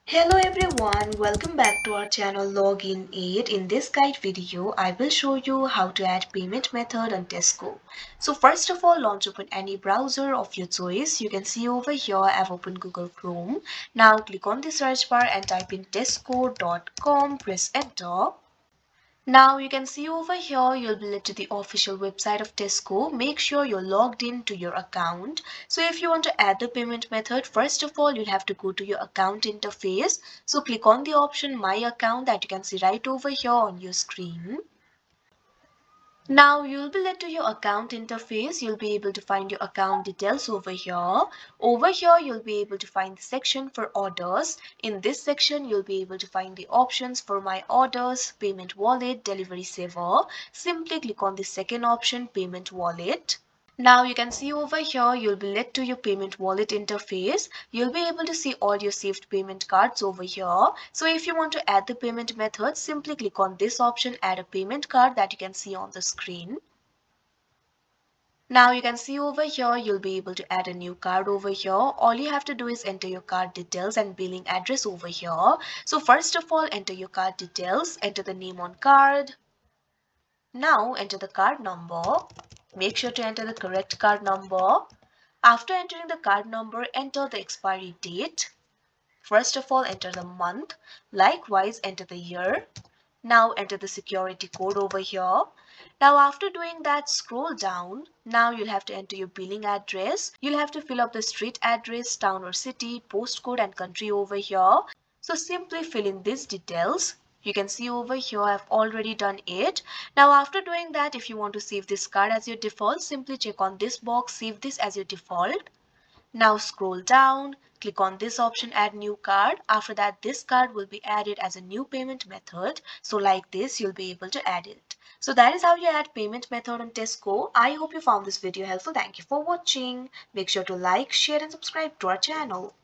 Hello everyone, welcome back to our channel Login Aid. In this guide video, I will show you how to add payment method on Tesco. So first of all, launch open any browser of your choice. You can see over here I've opened Google Chrome. Now click on the search bar and type in tesco.com, press enter. Now you can see over here you'll be led to the official website of Tesco. Make sure you're logged in to your account. So if you want to add the payment method, first of all you'll have to go to your account interface. So click on the option My Account that you can see right over here on your screen. Now you'll be led to your account interface. You'll be able to find your account details over here. Over here, you'll be able to find the section for orders. In this section, you'll be able to find the options for My Orders, Payment Wallet, Delivery Saver. Simply click on the second option, Payment Wallet. Now you can see over here you'll be led to your payment wallet interface. You'll be able to see all your saved payment cards over here. So if you want to add the payment method, simply click on this option, add a payment card that you can see on the screen. Now you can see over here you'll be able to add a new card over here. All you have to do is enter your card details and billing address over here. So first of all, enter your card details, enter the name on card. Now enter the card number. Make sure to enter the correct card number. After entering the card number, enter the expiry date. First of all, enter the month. Likewise, enter the year. Now enter the security code over here. Now after doing that, scroll down. Now you'll have to enter your billing address. You'll have to fill up the street address, town or city, postcode and country over here. So simply fill in these details. You can see over here I've already done it. Now after doing that, if you want to save this card as your default, simply check on this box, save this as your default. Now scroll down, click on this option, add new card. After that, this card will be added as a new payment method. So like this, you'll be able to add it. So that is how you add payment method on Tesco. I hope you found this video helpful. Thank you for watching. Make sure to like, share and subscribe to our channel.